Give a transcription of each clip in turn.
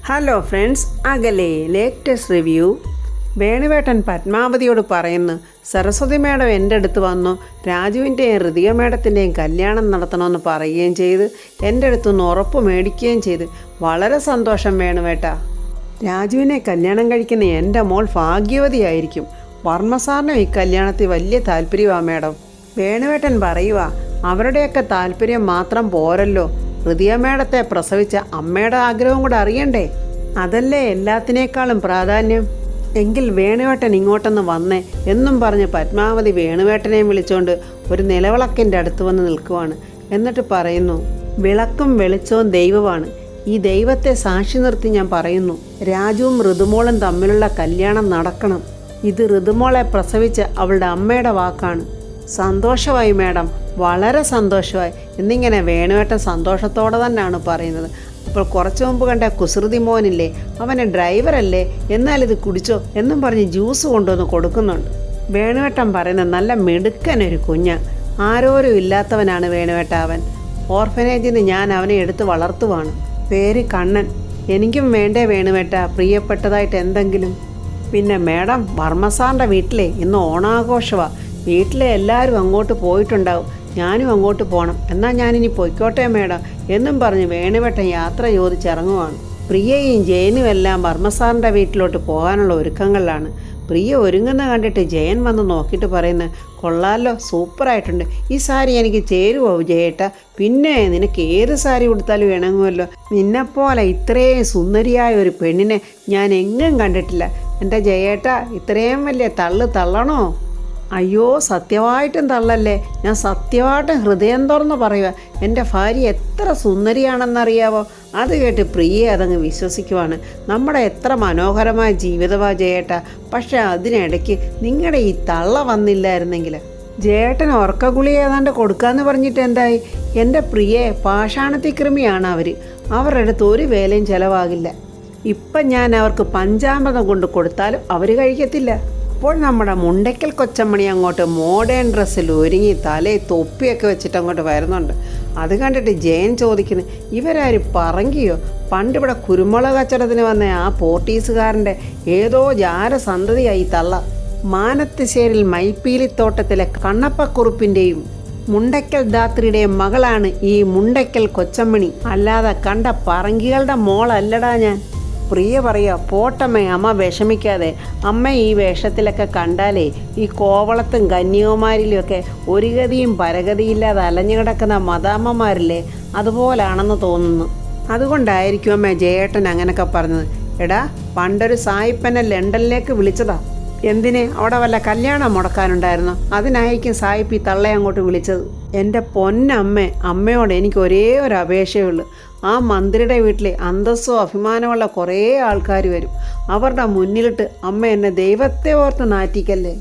Hello friends, അകലെ latest review. വേണുവേട്ടൻ പത്മാവതിയോട് പറയുന്നു, Saraswati madam എൻ്റെ അടുത്ത് വന്നു, രാജുവിൻ്റെയും ഋതിക മേഡത്തിൻ്റെയും കല്യാണം നടത്തണമെന്ന് പറയുകയും ചെയ്ത് എൻ്റെ അടുത്തുനിന്ന് ഉറപ്പ് മേടിക്കുകയും ചെയ്ത്. വളരെ സന്തോഷം വേണുവേട്ട. രാജുവിനെ കല്യാണം കഴിക്കുന്ന എൻ്റെ മോൾ ഭാഗ്യവതിയായിരിക്കും. വർമ്മ സാറിനും ഈ കല്യാണത്തിൽ വലിയ താല്പര്യമാണ് മേഡം. വേണുവേട്ടൻ പറയുക, അവരുടെയൊക്കെ താല്പര്യം മാത്രം പോരല്ലോ, ഋതിക മേഡത്തെ പ്രസവിച്ച അമ്മയുടെ ആഗ്രഹം കൂടെ അറിയണ്ടേ? അതല്ലേ എല്ലാത്തിനേക്കാളും പ്രാധാന്യം. എങ്കിൽ വേണുവേട്ടൻ ഇങ്ങോട്ടൊന്ന് വന്നേ എന്നും പറഞ്ഞ് പത്മാവതി വേണുവേട്ടനെയും വിളിച്ചുകൊണ്ട് ഒരു നിലവിളക്കിൻ്റെ അടുത്ത് വന്ന് നിൽക്കുവാണ്. എന്നിട്ട് പറയുന്നു, വിളക്കും വെളിച്ചവും ദൈവമാണ്. ഈ ദൈവത്തെ സാക്ഷി നിർത്തി ഞാൻ പറയുന്നു, രാജുവും ഋതുമോളും തമ്മിലുള്ള കല്യാണം നടക്കണം. ഇത് ഋതുമോളെ പ്രസവിച്ച അവളുടെ അമ്മയുടെ വാക്കാണ്. സന്തോഷമായി മേഡം, വളരെ സന്തോഷമായി എന്നിങ്ങനെ വേണുവേട്ടൻ സന്തോഷത്തോടെ തന്നെയാണ് പറയുന്നത്. അപ്പോൾ കുറച്ച് മുമ്പ് കണ്ട കുസൃതി മോനില്ലേ, അവന് ഡ്രൈവറല്ലേ, എന്നാലിത് കുടിച്ചോ എന്നും പറഞ്ഞ് ജ്യൂസ് കൊണ്ടുവന്ന് കൊടുക്കുന്നുണ്ട്. വേണുവേട്ടൻ പറയുന്നത്, നല്ല മിടുക്കനൊരു കുഞ്ഞ, ആരോരും ഇല്ലാത്തവനാണ് വേണുവേട്ട. അവൻ ഓർഫനേജിൽ നിന്ന് ഞാൻ അവനെ എടുത്ത് വളർത്തുവാണ്. പേര് കണ്ണൻ. എനിക്കും വേണ്ടേ വേണുവേട്ട പ്രിയപ്പെട്ടതായിട്ട് എന്തെങ്കിലും. പിന്നെ മേഡം, വർമ്മസാറിൻ്റെ വീട്ടിലെ ഇന്ന് ഓണാഘോഷമാണ്. വീട്ടിലെ എല്ലാവരും അങ്ങോട്ട് പോയിട്ടുണ്ടാവും, ഞാനും അങ്ങോട്ട് പോകണം. എന്നാൽ ഞാനിനി പൊയ്ക്കോട്ടെ മേഡം എന്നും പറഞ്ഞ് വേണുവേട്ടൻ യാത്ര ചോദിച്ചിറങ്ങുവാണ്. പ്രിയയും ജയനും എല്ലാം വർമ്മസാറിൻ്റെ വീട്ടിലോട്ട് പോകാനുള്ള ഒരുക്കങ്ങളിലാണ്. പ്രിയ ഒരുങ്ങുന്ന കണ്ടിട്ട് ജയൻ വന്ന് നോക്കിയിട്ട് പറയുന്നത്, കൊള്ളാലോ, സൂപ്പറായിട്ടുണ്ട്, ഈ സാരി എനിക്ക് ചേരുവോ ജയേട്ട? പിന്നെ നിനക്ക് ഏത് സാരി ഉടുത്താലും ഇണങ്ങുമല്ലോ. നിന്നെപ്പോലെ ഇത്രയും സുന്ദരിയായ ഒരു പെണ്ണിനെ ഞാൻ എങ്ങും കണ്ടിട്ടില്ല. എൻ്റെ ജയേട്ട, ഇത്രയും വലിയ തള്ളണോ? അയ്യോ, സത്യമായിട്ടും തള്ളല്ലേ, ഞാൻ സത്യമായിട്ടും ഹൃദയം തുറന്ന് പറയുക, എൻ്റെ ഭാര്യ എത്ര സുന്ദരിയാണെന്നറിയാവോ? അത് കേട്ട് പ്രിയെ അതങ്ങ് വിശ്വസിക്കുവാണ്. നമ്മുടെ എത്ര മനോഹരമായ ജീവിതമാണ് ജയേട്ട. പക്ഷെ അതിനിടയ്ക്ക് നിങ്ങളുടെ ഈ തള്ള വന്നില്ലായിരുന്നെങ്കിൽ. ജയേട്ടന് ഉറക്കഗുളി ഏതാണ്ട് കൊടുക്കാമെന്ന് പറഞ്ഞിട്ട് എന്തായി? എൻ്റെ പ്രിയെ പാഷാണത്തിക്കൃമിയാണ് അവർ. അവരുടെ അടുത്ത് ഒരു വേലയും ചിലവാകില്ല. ഇപ്പം ഞാൻ അവർക്ക് പഞ്ചാമൃതം കൊണ്ട് കൊടുത്താലും അവർ കഴിക്കത്തില്ല. അപ്പോൾ നമ്മുടെ മുണ്ടയ്ക്കൽ കൊച്ചമ്മണി അങ്ങോട്ട് മോഡേൺ ഡ്രസ്സിൽ ഒരുങ്ങി തലയിൽ തൊപ്പിയൊക്കെ വെച്ചിട്ട് അങ്ങോട്ട് വരുന്നുണ്ട്. അത് കണ്ടിട്ട് ജയൻ ചോദിക്കുന്നു, ഇവരാരും പറങ്കിയോ? പണ്ടിവിടെ കുരുമുളക് കച്ചവടത്തിന് വന്ന ആ പോർട്ടീസുകാരൻ്റെ ഏതോ ജാരസന്തതിയായി തള്ള. മാനത്തുശ്ശേരിൽ മൈപ്പീലിത്തോട്ടത്തിലെ കണ്ണപ്പക്കുറുപ്പിൻ്റെയും മുണ്ടയ്ക്കൽ ധാത്രിയുടെയും മകളാണ് ഈ മുണ്ടയ്ക്കൽ കൊച്ചമ്മണി. അല്ലാതെ കണ്ട പറങ്കികളുടെ മോളല്ലടാ ഞാൻ. പ്രിയ പറയുക, പോട്ടമ്മേ, അമ്മ വിഷമിക്കാതെ. അമ്മ ഈ വേഷത്തിലൊക്കെ കണ്ടാലേ ഈ കോവളത്തും കന്യാകുമാരിയിലുമൊക്കെ ഒരു ഗതിയും പരഗതിയില്ലാതെ അലഞ്ഞു കിടക്കുന്ന മദാമ്മമാരില്ലേ, അതുപോലാണെന്ന് തോന്നുന്നു. അതുകൊണ്ടായിരിക്കും അമ്മ ജയേട്ടൻ അങ്ങനെയൊക്കെ പറഞ്ഞത്. എടാ, പണ്ടൊരു സായിപ്പനെ ലണ്ടനിലേക്ക് വിളിച്ചതാ. എന്തിന്? അവിടെ വല്ല കല്യാണം മുടക്കാനുണ്ടായിരുന്നു. അതിനായിരിക്കും സായിപ്പ് ഈ തള്ളയെ അങ്ങോട്ട് വിളിച്ചത്. എൻ്റെ പൊന്നമ്മേ, അമ്മയോട് എനിക്ക് ഒരേ ഒരു അപേക്ഷയുള്ളൂ. ആ മന്ത്രിയുടെ വീട്ടിൽ അന്തസ്സോ അഭിമാനമുള്ള കുറേ ആൾക്കാർ വരും. അവരുടെ മുന്നിലിട്ട് അമ്മ എന്നെ ദൈവത്തെ ഓർത്ത് നാറ്റിക്കല്ലേ.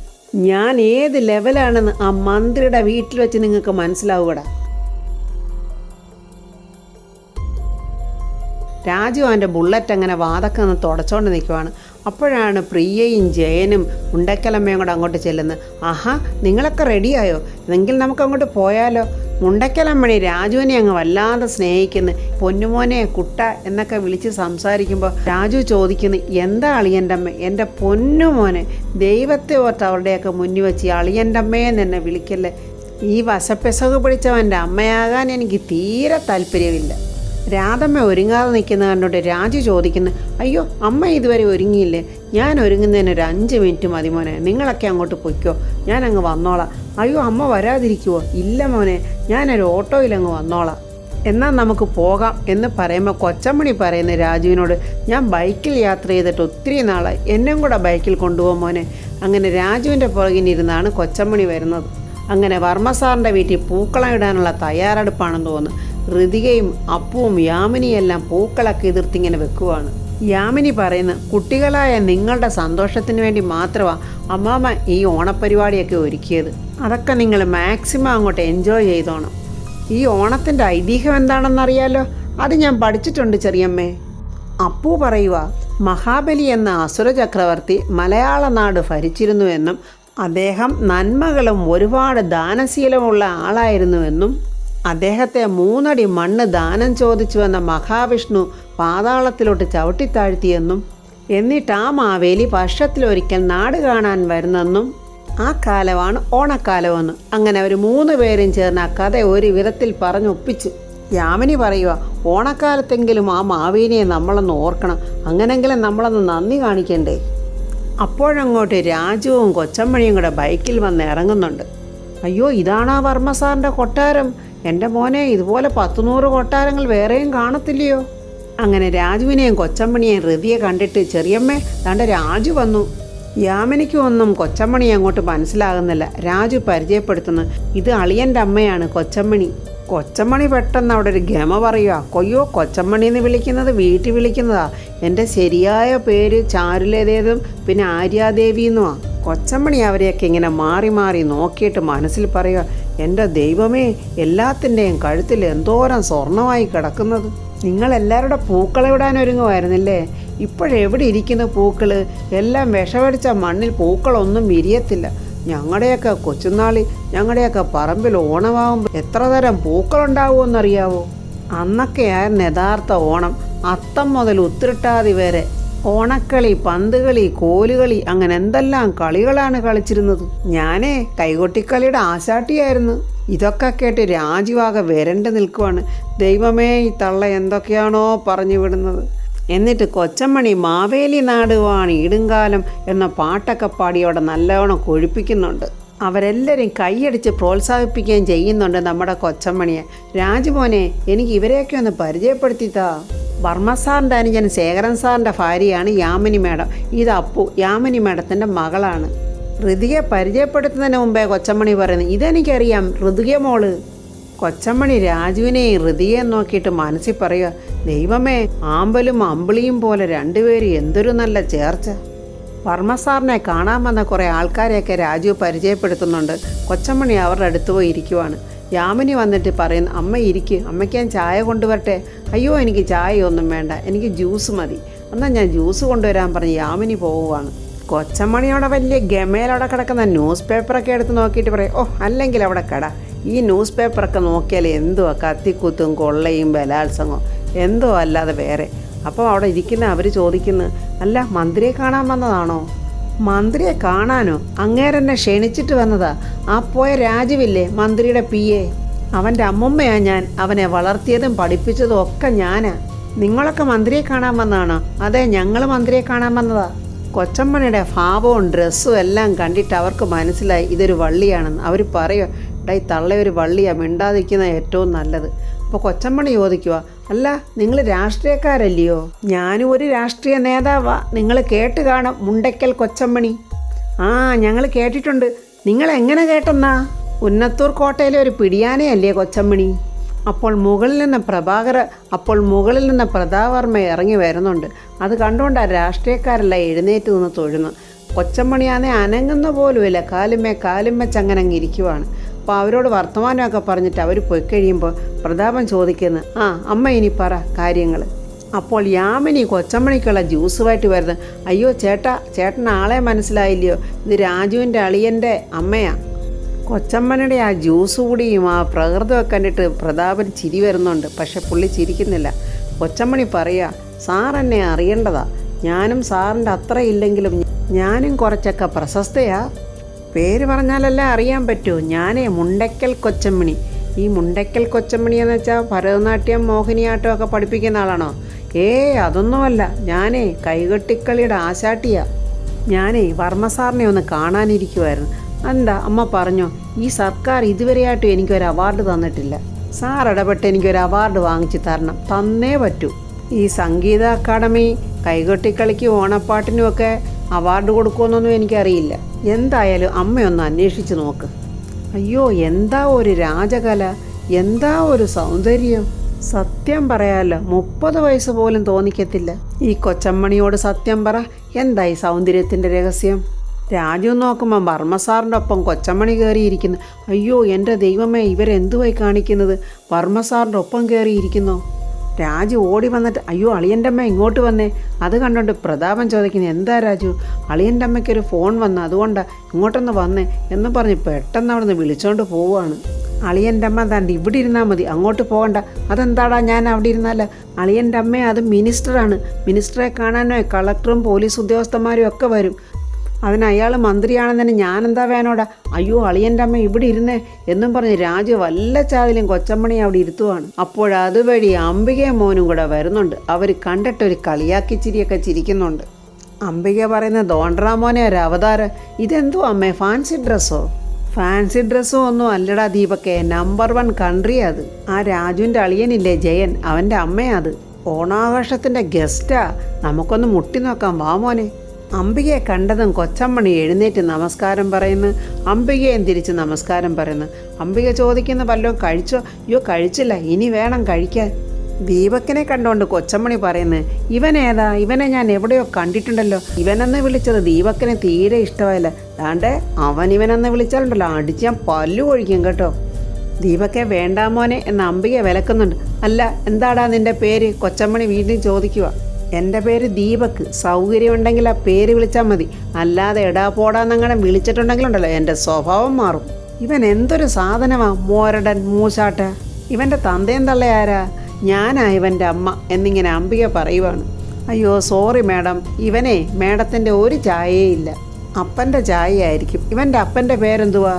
ഞാൻ ഏത് ലെവലാണെന്ന് ആ മന്ത്രിയുടെ വീട്ടിൽ വെച്ച് നിങ്ങൾക്ക് മനസ്സിലാവുകടാ. രാജു അവൻ്റെ ബുള്ളറ്റ് അങ്ങനെ വാതൊക്കെ ഒന്ന് തുടച്ചുകൊണ്ട് നിൽക്കുവാണ്. അപ്പോഴാണ് പ്രിയയും ജയനും മുണ്ടയ്ക്കലമ്മയും കൂടെ അങ്ങോട്ട് ചെല്ലുന്നത്. ആഹാ, നിങ്ങളൊക്കെ റെഡിയായോ? എങ്കിൽ നമുക്ക് അങ്ങോട്ട് പോയാലോ? മുണ്ടയ്ക്കലമ്മണി രാജുവിനെ അങ്ങ് വല്ലാതെ സ്നേഹിക്കുന്നു. പൊന്നുമോനെ, കുട്ട എന്നൊക്കെ വിളിച്ച് സംസാരിക്കുമ്പോൾ രാജു ചോദിക്കുന്നു, എന്താ അളിയൻ്റെ അമ്മ? എൻ്റെ പൊന്നുമോനെ, ദൈവത്തെ ഓർത്ത് അവരുടെയൊക്കെ മുന്നിൽ വെച്ച് അളിയൻ്റെ അമ്മയെന്ന് എന്നെ വിളിക്കല്ലേ. ഈ വശപ്പെസക് പിടിച്ചവൻ്റെ അമ്മയാകാൻ എനിക്ക് തീരെ താല്പര്യമില്ല. രാധമ്മ ഒരുങ്ങാതെ നിൽക്കുന്നത് കണ്ടോട്ട് രാജു ചോദിക്കുന്നു, അയ്യോ അമ്മ ഇതുവരെ ഒരുങ്ങിയില്ലേ? ഞാൻ ഒരുങ്ങുന്നതിന് ഒരു 5 മിനിറ്റ് മതി മോനെ, നിങ്ങളൊക്കെ അങ്ങോട്ട് പൊയ്ക്കോ, ഞാനങ്ങ് വന്നോളാം. അയ്യോ അമ്മ വരാതിരിക്കുമോ? ഇല്ല മോനെ, ഞാനൊരു ഓട്ടോയിലങ്ങ് വന്നോളാം. എന്നാൽ നമുക്ക് പോകാം എന്ന് പറയുമ്പോൾ കൊച്ചമ്മണി പറയുന്ന രാജുവിനോട്, ഞാൻ ബൈക്കിൽ യാത്ര ചെയ്തിട്ട് ഒത്തിരി നാളായി, എന്നും കൂടെ ബൈക്കിൽ കൊണ്ടുപോകും മോനെ. അങ്ങനെ രാജുവിൻ്റെ പുറകിനിരുന്നാണ് കൊച്ചമ്മണി വരുന്നത്. അങ്ങനെ വർമ്മസാറിൻ്റെ വീട്ടിൽ പൂക്കളം ഇടാനുള്ള തയ്യാറെടുപ്പാണെന്ന് തോന്നുന്നു. ഋതികയും അപ്പുവും യാമിനിയെല്ലാം പൂക്കളൊക്കെ എതിർത്തിങ്ങനെ വെക്കുവാണ്. യാമിനി പറയുന്നു, കുട്ടികളായ നിങ്ങളുടെ സന്തോഷത്തിന് വേണ്ടി മാത്രമാണ് അമ്മാമ്മ ഈ ഓണപ്പരിപാടിയൊക്കെ ഒരുക്കിയത്. അതൊക്കെ നിങ്ങൾ മാക്സിമം അങ്ങോട്ട് എൻജോയ് ചെയ്തോണം. ഈ ഓണത്തിൻ്റെ ഐതിഹ്യം എന്താണെന്നറിയാലോ? അത് ഞാൻ പഠിച്ചിട്ടുണ്ട് ചെറിയമ്മേ. അപ്പു പറയുക, മഹാബലി എന്ന അസുര ചക്രവർത്തി മലയാള നാട് ഭരിച്ചിരുന്നുവെന്നും അദ്ദേഹം നന്മകളും ഒരുപാട് ദാനശീലമുള്ള ആളായിരുന്നുവെന്നും അദ്ദേഹത്തെ 3 അടി മണ്ണ് ദാനം ചോദിച്ചു വന്ന മഹാവിഷ്ണു പാതാളത്തിലോട്ട് ചവിട്ടിത്താഴ്ത്തിയെന്നും എന്നിട്ട് ആ മാവേലി വർഷത്തിലൊരിക്കൽ നാട് കാണാൻ വരുന്നെന്നും ആ കാലമാണ് ഓണക്കാലമെന്ന് അങ്ങനെ അവർ 3 പേരും ചേർന്ന് ആ കഥ ഒരു വിധത്തിൽ പറഞ്ഞൊപ്പിച്ചു. യാമിനി പറയുക, ഓണക്കാലത്തെങ്കിലും ആ മാവേലിയെ നമ്മളൊന്ന് ഓർക്കണം, അങ്ങനെങ്കിലും നമ്മളൊന്ന് നന്ദി കാണിക്കണ്ടേ. അപ്പോഴങ്ങോട്ട് രാജുവും കൊച്ചമ്മണിയും കൂടെ ബൈക്കിൽ വന്ന് ഇറങ്ങുന്നുണ്ട്. അയ്യോ, ഇതാണാ വർമ്മ സാറിൻ്റെ കൊട്ടാരം. എൻ്റെ മോനെ, ഇതുപോലെ 10-100 കൊട്ടാരങ്ങൾ വേറെയും കാണത്തില്ലയോ? അങ്ങനെ രാജുവിനെയും കൊച്ചമ്മണിയെയും ഹൃതിയെ കണ്ടിട്ട്, ചെറിയമ്മേ താണ്ട രാജു വന്നു. യാമിനിക്കും ഒന്നും കൊച്ചമ്മണി അങ്ങോട്ട് മനസ്സിലാകുന്നില്ല. രാജു പരിചയപ്പെടുത്തുന്നു, ഇത് അളിയൻ്റെ അമ്മയാണ് കൊച്ചമ്മണി. കൊച്ചമ്മണി പെട്ടെന്ന് അവിടെ ഒരു ഗമ പറയുക, കൊയ്യോ, കൊച്ചമ്മണി എന്ന് വിളിക്കുന്നത് വീട്ടിൽ വിളിക്കുന്നതാ. എൻ്റെ ശരിയായ പേര് ചാരുലേതേതും പിന്നെ ആര്യാദേവി എന്നുമാ. കൊച്ചമ്മണി അവരെയൊക്കെ ഇങ്ങനെ മാറി മാറി നോക്കിയിട്ട് മനസ്സിൽ പറയുക, എൻ്റെ ദൈവമേ, എല്ലാത്തിൻ്റെയും കഴുത്തിൽ എന്തോരം സ്വർണമായി കിടക്കുന്നത്. നിങ്ങളെല്ലാവരുടെ പൂക്കളെ വിടാൻ ഒരുങ്ങുമായിരുന്നില്ലേ? ഇപ്പോഴെവിടെ ഇരിക്കുന്ന പൂക്കൾ? എല്ലാം വിഷമടിച്ച മണ്ണിൽ പൂക്കളൊന്നും വിരിയത്തില്ല. ഞങ്ങളുടെയൊക്കെ കൊച്ചുനാളിൽ ഞങ്ങളുടെയൊക്കെ പറമ്പിൽ ഓണമാകുമ്പോൾ എത്ര തരം പൂക്കളുണ്ടാവുമെന്നറിയാവോ? അന്നൊക്കെയായിരുന്നു യഥാർത്ഥ ഓണം. അത്തം മുതൽ ഉത്തിരട്ടാതി വരെ ഓണക്കളി, പന്തുകളി, കോലുകളി, അങ്ങനെ എന്തെല്ലാം കളികളാണ് കളിച്ചിരുന്നത്. ഞാനേ കൈകൊട്ടിക്കളിയുടെ ആശാട്ടിയായിരുന്നു. ഇതൊക്കെ കേട്ട് രാജുവാകെ വരണ്ട് നിൽക്കുവാണ്. ദൈവമേ, ഈ തള്ള എന്തൊക്കെയാണോ പറഞ്ഞു വിടുന്നത്. എന്നിട്ട് കൊച്ചമ്മണി മാവേലി നാടുവാണ് ഈടുങ്കാലം എന്ന പാട്ടൊക്കെ പാടി അവിടെ നല്ലവണ്ണം കൊഴിപ്പിക്കുന്നുണ്ട്. അവരെല്ലാവരും കൈയടിച്ച് പ്രോത്സാഹിപ്പിക്കുകയും ചെയ്യുന്നുണ്ട് നമ്മുടെ കൊച്ചമ്മണിയെ. രാജുമോനെ, എനിക്ക് ഇവരെയൊക്കെ ഒന്ന് പരിചയപ്പെടുത്തിത്താ. വർമ്മ സാറിൻ്റെ അനുജൻ ശേഖരൻ സാറിൻ്റെ ഭാര്യയാണ് യാമിനി മേഡം. ഇത് അപ്പു, യാമിനി മേഡത്തിൻ്റെ മകളാണ്. ഋതികയെ പരിചയപ്പെടുത്തുന്നതിന് മുമ്പേ കൊച്ചമ്മണി പറയുന്നത്, ഇതെനിക്കറിയാം, ഋതിക മോള്. കൊച്ചമ്മണി രാജുവിനെയും ഋതികയും നോക്കിയിട്ട് മനസ്സിൽ പറയുക, ദൈവമേ, ആമ്പലും അമ്പിളിയും പോലെ രണ്ടുപേരും എന്തൊരു നല്ല ചേർച്ച. വർമ്മ സാറിനെ കാണാൻ വന്ന കുറേ ആൾക്കാരെയൊക്കെ രാജു പരിചയപ്പെടുത്തുന്നുണ്ട്. കൊച്ചമ്മണി അവരുടെ അടുത്ത് പോയി ഇരിക്കുവാണ്. യാമിനി വന്നിട്ട് പറയുന്നു, അമ്മ ഇരിക്ക്, അമ്മയ്ക്ക് ഞാൻ ചായ കൊണ്ടുവരട്ടെ? അയ്യോ, എനിക്ക് ചായ ഒന്നും വേണ്ട, എനിക്ക് ജ്യൂസ് മതി. എന്നാൽ ഞാൻ ജ്യൂസ് കൊണ്ടുവരാൻ പറഞ്ഞ് യാമിനി പോവുകയാണ്. കൊച്ചമ്മണിയോടെ വലിയ ഗമയിലവിടെ കിടക്കുന്ന ന്യൂസ് പേപ്പറൊക്കെ എടുത്ത് നോക്കിയിട്ട് പറയും, ഓ, അല്ലെങ്കിൽ അവിടെ കട, ഈ ന്യൂസ് പേപ്പറൊക്കെ നോക്കിയാൽ എന്തുവാ കത്തിക്കുത്തും കൊള്ളയും ബലാത്സംഗം എന്തോ അല്ലാതെ വേറെ. അപ്പോൾ അവിടെ ഇരിക്കുന്ന അവർ ചോദിക്കുന്നു, അല്ല, മന്ത്രിയെ കാണാൻ വന്നതാണോ? മന്ത്രിയെ കാണാനോ? അങ്ങേരെന്നെ ക്ഷണിച്ചിട്ട് വന്നതാ. ആ പോയ രാജുവില്ലേ, മന്ത്രിയുടെ PA, അവൻ്റെ അമ്മുമ്മയാ ഞാൻ. അവനെ വളർത്തിയതും പഠിപ്പിച്ചതും ഒക്കെ ഞാനാ. നിങ്ങളൊക്കെ മന്ത്രിയെ കാണാൻ വന്നതാണോ? അതെ, ഞങ്ങൾ മന്ത്രിയെ കാണാൻ വന്നതാ. കൊച്ചമ്മണിയുടെ ഭാവവും ഡ്രസ്സും എല്ലാം കണ്ടിട്ട് അവർക്ക് മനസ്സിലായി ഇതൊരു വള്ളിയാണെന്ന്. അവർ പറയുക, ഡൈ തള്ള ഒരു വള്ളിയാണ്, മിണ്ടാതിരിക്കുന്ന ഏറ്റവും നല്ലത്. അപ്പോൾ കൊച്ചമ്മണി ചോദിക്കുക, അല്ല, നിങ്ങൾ രാഷ്ട്രീയക്കാരല്ലയോ? ഞാനും ഒരു രാഷ്ട്രീയ നേതാവാ. നിങ്ങൾ കേട്ട് കാണും, മുണ്ടയ്ക്കൽ കൊച്ചമ്മണി. ആ, ഞങ്ങൾ കേട്ടിട്ടുണ്ട്. നിങ്ങളെങ്ങനെ കേട്ടെന്നാ? ഉന്നത്തൂർ കോട്ടയിലെ ഒരു പിടിയാനയല്ലേ കൊച്ചമ്മണി? അപ്പോൾ മുകളിൽ നിന്ന് പ്രതാപവർമ്മ ഇറങ്ങി വരുന്നുണ്ട്. അത് കണ്ടുകൊണ്ടാണ് രാഷ്ട്രീയക്കാരെല്ലാം എഴുന്നേറ്റ് നിന്ന് തൊഴുന്നു. കൊച്ചമ്മണിയാണെ അനങ്ങുന്ന പോലുമില്ല, കാലും വെച്ചങ്ങനെ അങ്ങ് ഇരിക്കുവാണ്. അപ്പോൾ അവരോട് വർത്തമാനമൊക്കെ പറഞ്ഞിട്ട് അവർ പോയി കഴിയുമ്പോൾ പ്രതാപൻ ചോദിക്കുന്നു, ആ അമ്മ ഇനി പറ കാര്യങ്ങൾ. അപ്പോൾ യാമിനി കൊച്ചമ്മണിക്കുള്ള ജ്യൂസുമായിട്ട് വരുന്നത്, അയ്യോ ചേട്ടൻ ആളെ മനസ്സിലായില്ലയോ, ഇത് രാജുവിൻ്റെ അളിയൻ്റെ അമ്മയാണ്. കൊച്ചമ്മനുടെ ആ ജ്യൂസ് കൂടിയും ആ പ്രകൃതമൊക്കെ കണ്ടിട്ട് പ്രതാപൻ ചിരി വരുന്നുണ്ട്. പക്ഷെ പുള്ളി ചിരിക്കുന്നില്ല. കൊച്ചമ്മണി പറയുക, സാർ എന്നെ അറിയേണ്ടതാ. ഞാനും സാറിൻ്റെ അത്ര ഇല്ലെങ്കിലും ഞാനും കുറച്ചൊക്കെ പ്രശസ്തയാ. പേര് പറഞ്ഞാലല്ലേ അറിയാൻ പറ്റൂ. ഞാനേ മുണ്ടയ്ക്കൽ കൊച്ചമ്മണി. ഈ മുണ്ടയ്ക്കൽ കൊച്ചമ്മണി എന്ന് വെച്ചാൽ ഭരതനാട്യം, മോഹിനിയാട്ടം ഒക്കെ പഠിപ്പിക്കുന്ന ആളാണോ? അതൊന്നുമല്ല. ഞാനേ കൈകൊട്ടിക്കളിയുടെ ആശാട്ടിയാ. ഞാനേ വർമ്മ സാറിനെ ഒന്ന് കാണാനിരിക്കുമായിരുന്നു. എന്താ അമ്മ പറഞ്ഞോ, ഈ സർക്കാർ ഇതുവരെയായിട്ടും എനിക്കൊരു അവാർഡ് തന്നിട്ടില്ല. സാർ ഇടപെട്ട് എനിക്കൊരു അവാർഡ് വാങ്ങിച്ചു തരണം, തന്നേ പറ്റൂ. ഈ സംഗീത അക്കാദമി കൈകൊട്ടിക്കളിക്കും ഓണപ്പാട്ടിനുമൊക്കെ അവാർഡ് കൊടുക്കുമെന്നൊന്നും എനിക്കറിയില്ല. എന്തായാലും അമ്മയൊന്ന് അന്വേഷിച്ച് നോക്ക്. അയ്യോ, എന്താ ഒരു രാജകല, എന്താ ഒരു സൗന്ദര്യം. സത്യം പറയാമല്ലോ, 30 വയസ്സ് പോലും തോന്നിക്കത്തില്ല. ഈ കൊച്ചമ്മണിയോട് സത്യം പറ, എന്തായി സൗന്ദര്യത്തിൻ്റെ രഹസ്യം? രാജു നോക്കുമ്പോൾ വർമ്മ സാറിൻ്റെ ഒപ്പം കൊച്ചമ്മണി കയറിയിരിക്കുന്നു. അയ്യോ, എൻ്റെ ദൈവമേ, ഇവരെന്തുവായി കാണിക്കുന്നത്? വർമ്മ സാറിൻ്റെ ഒപ്പം കയറിയിരിക്കുന്നു. രാജു ഓടി വന്നിട്ട് അയ്യോ അളിയൻ്റെ അമ്മ ഇങ്ങോട്ട് വന്നേ. അത് കണ്ടുകൊണ്ട് പ്രതാപൻ ചോദിക്കുന്നു, എന്താ രാജു? അളിയൻ്റെ അമ്മയ്ക്കൊരു ഫോൺ വന്നു, അതുകൊണ്ടാണ് ഇങ്ങോട്ടൊന്ന് വന്നേ എന്ന് പറഞ്ഞ് പെട്ടെന്ന് അവിടെ നിന്ന് വിളിച്ചോണ്ട് പോവുകയാണ്. അളിയൻ്റെ അമ്മ താണ്ട് ഇവിടെ ഇരുന്നാൽ മതി, അങ്ങോട്ട് പോകണ്ട. അതെന്താടാ ഞാൻ അവിടെ ഇരുന്നാല്? അളിയൻ്റെ അമ്മ അത് മിനിസ്റ്ററാണ്. മിനിസ്റ്ററെ കാണാനോ കളക്ടറും പോലീസ് ഉദ്യോഗസ്ഥന്മാരും ഒക്കെ വരും. അതിന് അയാൾ മന്ത്രിയാണെന്ന് തന്നെ ഞാനെന്താ വേനോടാ? അയ്യോ അളിയൻ്റെ അമ്മ ഇവിടെ ഇരുന്നേ എന്നും പറഞ്ഞ് രാജു വല്ല ചാതിലും കൊച്ചമ്മണി അവിടെ ഇരുത്തുവാണ്. അപ്പോഴതുവഴി അംബികയും മോനും കൂടെ വരുന്നുണ്ട്. അവർ കണ്ടിട്ടൊരു കളിയാക്കി ചിരിയൊക്കെ ചിരിക്കുന്നുണ്ട്. അംബിക പറയുന്നത്, ദോണ്ട്രാമോനെ ഒരു അവതാരം. ഇതെന്തോ അമ്മേ, ഫാൻസി ഡ്രസ്സോ? ഫാൻസി ഡ്രസ്സും ഒന്നും അല്ലടാ ദീപക്കെ, നമ്പർ 1 കൺട്രി അത്. ആ രാജുവിൻ്റെ അളിയനില്ലേ ജയൻ, അവൻ്റെ അമ്മയാ അത്. ഓണാഘോഷത്തിൻ്റെ ഗസ്റ്റാ. നമുക്കൊന്ന് മുട്ടി നോക്കാം, വാ മോനെ. അംബികയെ കണ്ടതും കൊച്ചമ്മണി എഴുന്നേറ്റ് നമസ്കാരം പറയുന്നു. അംബികയും തിരിച്ച് നമസ്കാരം പറയുന്നു. അംബിക ചോദിക്കുന്ന വല്ലതും കഴിച്ചോ? അയ്യോ കഴിച്ചില്ല, ഇനി വേണം കഴിക്കാൻ. ദീപക്കിനെ കണ്ടുകൊണ്ട് കൊച്ചമ്മണി പറയുന്നത്, ഇവനേതാ? ഇവനെ ഞാൻ എവിടെയോ കണ്ടിട്ടുണ്ടല്ലോ. ഇവനെന്ന് വിളിച്ചത് ദീപക്കിനെ തീരെ ഇഷ്ടമായില്ല. ദാണ്ടേ ഇവനെന്ന് വിളിച്ചാലുണ്ടല്ലോ അടിച്ച് ഞാൻ പല്ലു കൊഴിക്കും കേട്ടോ. ദീപക്കെ വേണ്ടാ മോനെ എന്ന് അംബിക വിലക്കുന്നുണ്ട്. അല്ല എന്താടാ നിന്റെ പേര്? കൊച്ചമ്മണി വീണ്ടും ചോദിക്കുക. എൻ്റെ പേര് ദീപക്. സൗകര്യമുണ്ടെങ്കിൽ ആ പേര് വിളിച്ചാൽ മതി, അല്ലാതെ എടാ പോടാന്നങ്ങനെ വിളിച്ചിട്ടുണ്ടെങ്കിലുണ്ടല്ലോ എൻ്റെ സ്വഭാവം മാറും. ഇവൻ എന്തൊരു സാധനമാ, മോരടൻ മൂശാട്ട. ഇവൻ്റെ തന്തയും തള്ളയാരാ? ഞാനാ ഇവൻ്റെ അമ്മ എന്നിങ്ങനെ അംബിക പറയുവാണ്. അയ്യോ സോറി മാഡം, ഇവനെ മാഡത്തിൻ്റെ ഒരു ചായയില്ല, അപ്പൻ്റെ ചായയായിരിക്കും. ഇവൻ്റെ അപ്പൻ്റെ പേരെന്തുവാ?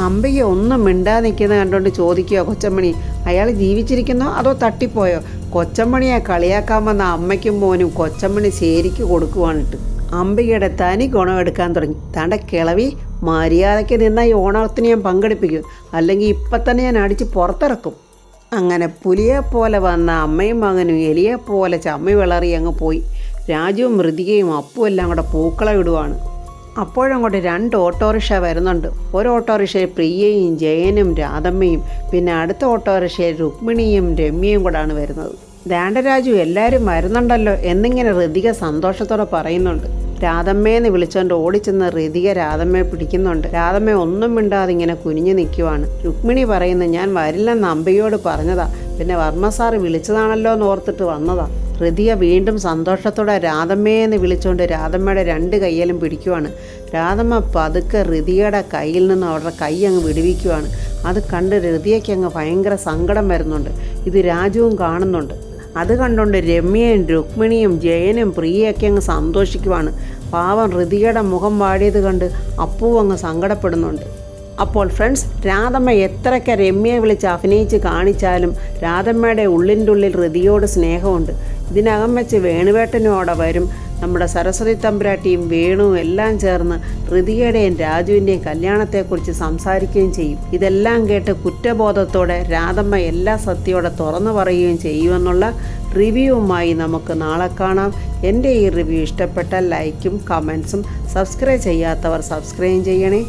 അംബിക ഒന്നും മിണ്ടാതെ നിൽക്കുന്നത് കണ്ടുകൊണ്ട് ചോദിക്കുക കൊച്ചമ്മണി, അയാൾ ജീവിച്ചിരിക്കുന്നോ അതോ തട്ടിപ്പോയോ? കൊച്ചമ്മണിയെ കളിയാക്കാൻ വന്ന അമ്മയ്ക്കും മോനും കൊച്ചമ്മണി ശരിക്ക് കൊടുക്കുവാണിട്ട്. അംബികയുടെ തനി ഗുണമെടുക്കാൻ തുടങ്ങി. താണ്ട കിളവി, മര്യാദയ്ക്ക് നിന്നാൽ ഈ ഓണത്തിന് ഞാൻ പങ്കെടുപ്പിക്കും, അല്ലെങ്കിൽ ഇപ്പം തന്നെ ഞാൻ അടിച്ച് പുറത്തിറക്കും. അങ്ങനെ പുലിയെപ്പോലെ വന്ന അമ്മയും മകനും എലിയെപ്പോലെ ചമ്മി വിളറി അങ്ങ് പോയി. രാജുവും മൃതികയും അപ്പും എല്ലാം കൂടെ പൂക്കളം ഇടുവാണ്. അപ്പോഴങ്ങോട്ട് 2 ഓട്ടോറിക്ഷ വരുന്നുണ്ട്. ഒരു ഓട്ടോറിക്ഷയിൽ പ്രിയയും ജയനും രാധമ്മയും, പിന്നെ അടുത്ത ഓട്ടോറിക്ഷയിൽ രുക്മിണിയും രമ്യയും കൂടാണ് വരുന്നത്. ദാണ്ടരാജു എല്ലാവരും വരുന്നുണ്ടല്ലോ എന്നിങ്ങനെ ഋതിക സന്തോഷത്തോടെ പറയുന്നുണ്ട്. രാധമ്മയെന്ന് വിളിച്ചുകൊണ്ട് ഓടിച്ചെന്ന് ഋതിക രാധമ്മയെ പിടിക്കുന്നുണ്ട്. രാധമ്മ ഒന്നും മിണ്ടാതെ ഇങ്ങനെ കുനിഞ്ഞു നിൽക്കുവാണ്. രുക്മിണി പറയുന്നത്, ഞാൻ വരില്ലെന്ന് അംബികയോട് പറഞ്ഞതാ, പിന്നെ വർമ്മ സാറ് വിളിച്ചതാണല്ലോ എന്ന് ഓർത്തിട്ട് വന്നതാ. ഋതിക വീണ്ടും സന്തോഷത്തോടെ രാധമ്മയെന്ന് വിളിച്ചുകൊണ്ട് രാധമ്മയുടെ 2 കൈയിലും പിടിക്കുവാണ്. രാധമ്മ പതുക്കെ ഋതികയുടെ കയ്യിൽ നിന്ന് അവരുടെ കൈ അങ്ങ് വിടുവിക്കുവാണ്. അത് കണ്ട് ഋതികയ്ക്ക് അങ്ങ് ഭയങ്കര സങ്കടം വരുന്നുണ്ട്. ഇത് രാജുവും കാണുന്നുണ്ട്. അത് കണ്ടുകൊണ്ട് രമ്യയും രുക്മിണിയും ജയനും പ്രിയയൊക്കെ അങ്ങ് സന്തോഷിക്കുവാണ്. പാവം ഋതികയുടെ മുഖം വാടിയത് കണ്ട് അപ്പു അങ്ങ് സങ്കടപ്പെടുന്നുണ്ട്. അപ്പോൾ ഫ്രണ്ട്സ്, രാധമ്മ എത്രയൊക്കെ രമ്യയെ വിളിച്ച് അഭിനയിച്ച് കാണിച്ചാലും രാധമ്മയുടെ ഉള്ളിൻ്റെ ഉള്ളിൽ ഋതിയോട് സ്നേഹമുണ്ട്. ഇതിനകം വെച്ച് വേണുവേട്ടനോടെ വരും. നമ്മുടെ സരസ്വതി തമ്പുരാട്ടിയും വേണുവും എല്ലാം ചേർന്ന് ഋതികയുടെയും രാജുവിൻ്റെയും കല്യാണത്തെക്കുറിച്ച് സംസാരിക്കുകയും ചെയ്യും. ഇതെല്ലാം കേട്ട് കുറ്റബോധത്തോടെ രാധമ്മ എല്ലാ സത്യയോടെ തുറന്നു പറയുകയും ചെയ്യുമെന്നുള്ള റിവ്യൂവുമായി നമുക്ക് നാളെ കാണാം. എൻ്റെ ഈ റിവ്യൂ ഇഷ്ടപ്പെട്ടാൽ ലൈക്കും കമൻസും, സബ്സ്ക്രൈബ് ചെയ്യാത്തവർ സബ്സ്ക്രൈബ് ചെയ്യണേ.